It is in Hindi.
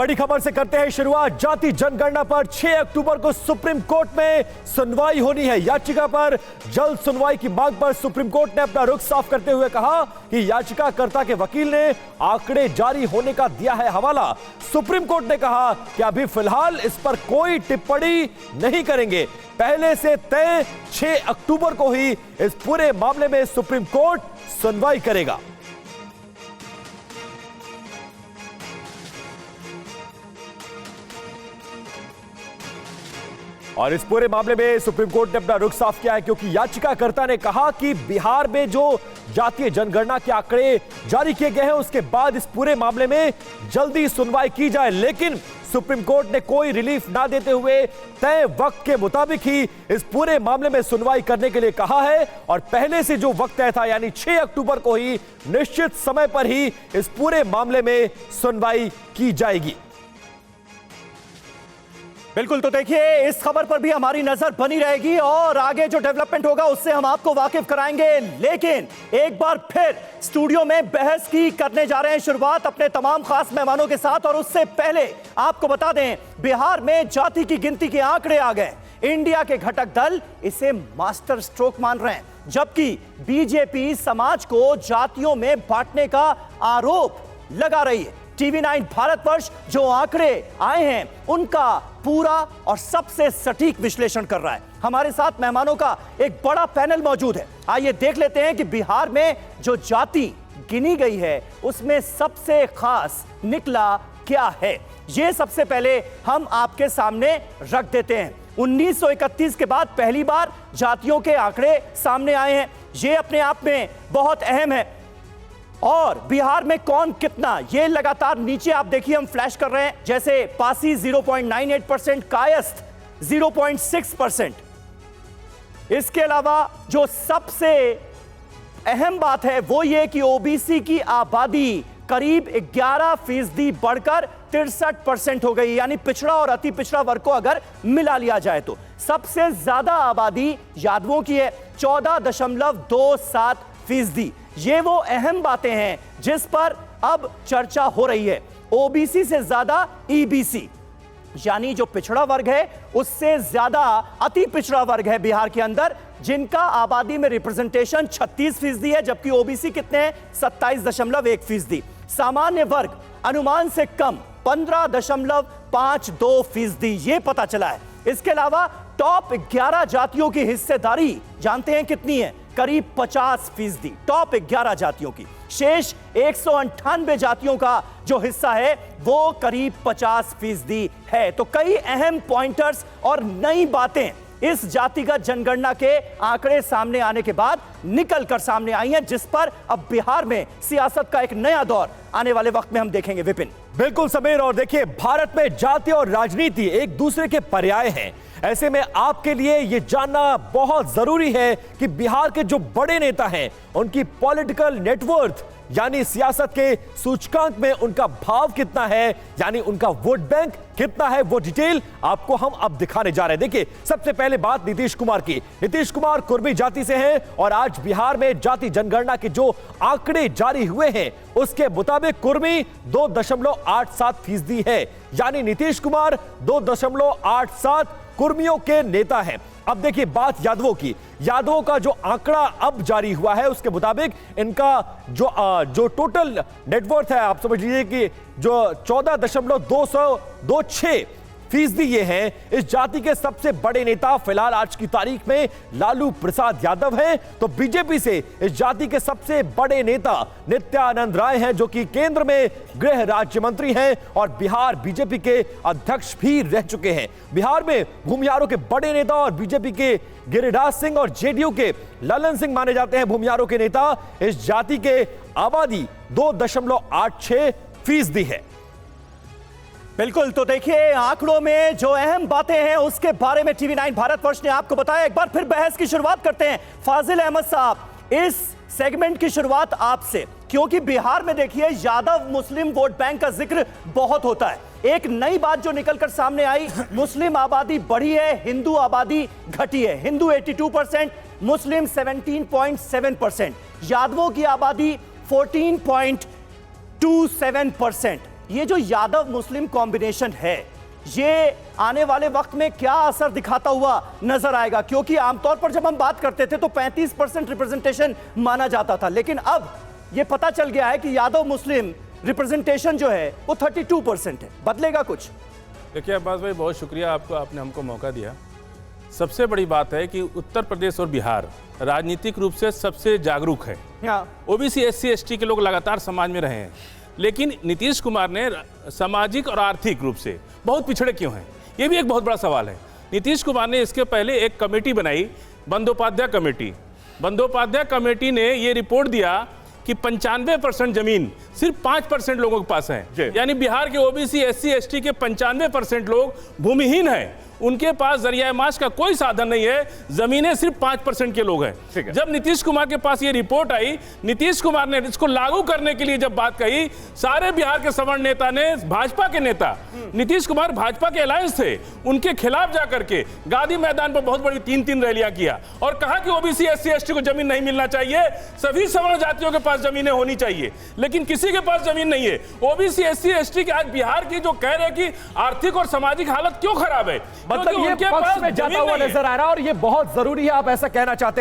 बड़ी खबर से करते हैं शुरुआत। जाति जनगणना पर 6 अक्टूबर को सुप्रीम कोर्ट में सुनवाई होनी है। याचिका पर जल्द सुनवाई की मांग पर सुप्रीम कोर्ट ने अपना रुख साफ करते हुए कहा कि याचिकाकर्ता के वकील ने आंकड़े जारी होने का दिया है हवाला। सुप्रीम कोर्ट ने कहा कि अभी फिलहाल इस पर कोई टिप्पणी नहीं करेंगे। पहले से तय 6 अक्टूबर को ही इस पूरे मामले में सुप्रीम कोर्ट सुनवाई करेगा। और इस पूरे मामले में सुप्रीम कोर्ट ने अपना रुख साफ किया है क्योंकि याचिकाकर्ता ने कहा कि बिहार में जो जातीय जनगणना के आंकड़े जारी किए गए हैं उसके बाद इस पूरे मामले में जल्दी सुनवाई की जाए, लेकिन सुप्रीम कोर्ट ने कोई रिलीफ ना देते हुए तय वक्त के मुताबिक ही इस पूरे मामले में सुनवाई करने के लिए कहा है। और पहले से जो वक्त तय था यानी 6 अक्टूबर को ही निश्चित समय पर ही इस पूरे मामले में सुनवाई की जाएगी। बिल्कुल, तो देखिए इस खबर पर भी हमारी नजर बनी रहेगी और आगे जो डेवलपमेंट होगा उससे हम आपको वाकिफ कराएंगे। लेकिन एक बार फिर स्टूडियो में बहस की करने जा रहे हैं शुरुआत अपने तमाम खास मेहमानों के साथ। और उससे पहले आपको बता दें, बिहार में जाति की गिनती के आंकड़े आ गए। इंडिया के घटक दल इसे मास्टर स्ट्रोक मान रहे हैं, जबकि बीजेपी समाज को जातियों में बांटने का आरोप लगा रही है। टीवी 9 भारतवर्ष जो आंकड़े आए हैं उनका पूरा और सबसे सटीक विश्लेषण कर रहा है। हमारे साथ मेहमानों का एक बड़ा पैनल मौजूद है। आइए देख लेते हैं कि बिहार में जो जाति गिनी गई है उसमें सबसे खास निकला क्या है। ये सबसे पहले हम आपके सामने रख देते हैं। 1931 के बाद पहली बार जातियों के आंकड़े सामने आए हैं। ये अपने आप में बहुत अहम है। और बिहार में कौन कितना, ये लगातार नीचे आप देखिए हम फ्लैश कर रहे हैं। जैसे पासी 0.98%, कायस्थ 0.6%। इसके अलावा जो सबसे अहम बात है वो ये कि ओबीसी की आबादी करीब 11% बढ़कर 63% हो गई। यानी पिछड़ा और अति पिछड़ा वर्ग को अगर मिला लिया जाए तो सबसे ज्यादा आबादी यादवों की है, 14.27%। ये वो अहम बातें हैं जिस पर अब चर्चा हो रही है। ओबीसी से ज्यादा ईबीसी यानी जो पिछड़ा वर्ग है उससे ज्यादा अति पिछड़ा वर्ग है बिहार के अंदर, जिनका आबादी में रिप्रेजेंटेशन 36% है, जबकि ओबीसी कितने हैं 27.1%। सामान्य वर्ग अनुमान से कम 15.52%, ये पता चला है। इसके अलावा टॉप 11 जातियों की हिस्सेदारी जानते हैं कितनी है? करीब 50%। टॉप 11 जातियों की। शेष 198 जातियों का जो हिस्सा है वो करीब 50% है। तो कई अहम पॉइंटर्स और नई बातें इस जातिगत जनगणना के आंकड़े सामने आने के बाद निकल कर सामने आई हैं, जिस पर अब बिहार में सियासत का एक नया दौर आने वाले वक्त में हम देखेंगे। विपिन। बिल्कुल समीर, और देखिए भारत में जाति और राजनीति एक दूसरे के पर्याय हैं। ऐसे में आपके लिए यह जानना बहुत जरूरी है कि बिहार के जो बड़े नेता हैं उनकी पॉलिटिकल नेटवर्थ यानी सियासत के सूचकांक में उनका भाव कितना है, यानी उनका वोट बैंक कितना है, वो डिटेल आपको हम अब दिखाने जा रहे हैं। देखिए सबसे पहले बात नीतीश कुमार की। नीतीश कुमार कुर्मी जाति से हैं और आज बिहार में जाति जनगणना के जो आंकड़े जारी हुए हैं उसके मुताबिक कुर्मी 2.87% है। यानी नीतीश कुमार 2.87 कुर्मियों के नेता हैं। अब देखिए बात यादवों की। यादवों का जो आंकड़ा अब जारी हुआ है उसके मुताबिक इनका जो टोटल नेटवर्थ है, आप समझ लीजिए कि जो 14.226% ये हैं। इस जाति के सबसे बड़े नेता फिलहाल आज की तारीख में लालू प्रसाद यादव हैं। तो बीजेपी से इस जाति के सबसे बड़े नेता नित्यानंद राय हैं, जो कि केंद्र में गृह राज्य मंत्री हैं और बिहार बीजेपी के अध्यक्ष भी रह चुके हैं। बिहार में भूमिहारों के बड़े नेता और बीजेपी के गिरिराज सिंह और जेडीयू के ललन सिंह माने जाते हैं भूमिहारों के नेता। इस जाति के आबादी 2.86% है। बिल्कुल, तो देखिए आंकड़ों में जो अहम बातें हैं उसके बारे में टीवी 9 भारतवर्ष ने आपको बताया। एक बार फिर बहस की शुरुआत करते हैं। फाजिल अहमद साहब, इस सेगमेंट की शुरुआत आपसे, क्योंकि बिहार में देखिए यादव मुस्लिम वोट बैंक का जिक्र बहुत होता है। एक नई बात जो निकलकर सामने आई, मुस्लिम आबादी बढ़ी है, हिंदू आबादी घटी है। हिंदू 82%, मुस्लिम 17.7%, यादवों की आबादी 14.27%। ये जो यादव मुस्लिम कॉम्बिनेशन है, ये आने वाले वक्त में क्या असर दिखाता हुआ नजर आएगा? क्योंकि आमतौर पर जब हम बात करते थे तो 35% रिप्रेजेंटेशन माना जाता था, लेकिन अब ये पता चल गया है कि यादव मुस्लिम रिप्रेजेंटेशन जो है वो 32% है। बदलेगा कुछ? देखिए अब्बास भाई, बहुत शुक्रिया आपको, आपने हमको मौका दिया। सबसे बड़ी बात है कि उत्तर प्रदेश और बिहार राजनीतिक रूप से सबसे जागरूक है। ओबीसी SC ST के लोग लगातार समाज में रहे हैं, लेकिन नीतीश कुमार ने सामाजिक और आर्थिक रूप से बहुत पिछड़े क्यों हैं, ये भी एक बहुत बड़ा सवाल है। नीतीश कुमार ने इसके पहले एक कमेटी बनाई, बंदोपाध्याय कमेटी। बंदोपाध्याय कमेटी ने ये रिपोर्ट दिया कि 95% जमीन सिर्फ 5% लोगों के पास है। यानी बिहार के ओबीसी SC ST के 95% लोग भूमिहीन हैं, उनके पास जरिया माश का कोई साधन नहीं है, जमीनें सिर्फ 5% के लोग हैं। जब नीतीश कुमार के पास ये रिपोर्ट आई, नीतीश कुमार ने इसको लागू करने के लिए जब बात कही, सारे बिहार के सवर्ण नेता ने, भाजपा के नेता, नीतीश कुमार भाजपा के अलायंस थे, उनके खिलाफ जाकर के गांधी मैदान पर बहुत बड़ी 3-3 रैलियां किया और कहा कि ओबीसी SC ST को जमीन नहीं मिलना चाहिए, सभी सवर्ण जातियों के पास जमीनें होनी चाहिए, लेकिन किसी के पास जमीन नहीं है। ओबीसी SC ST के आज बिहार की जो कह रहे कि आर्थिक और सामाजिक हालत क्यों खराब है, मतलब ये पक्ष में जाता हुआ नजर आ रहा है और ये बहुत जरूरी है, आप ऐसा कहना चाहते हैं।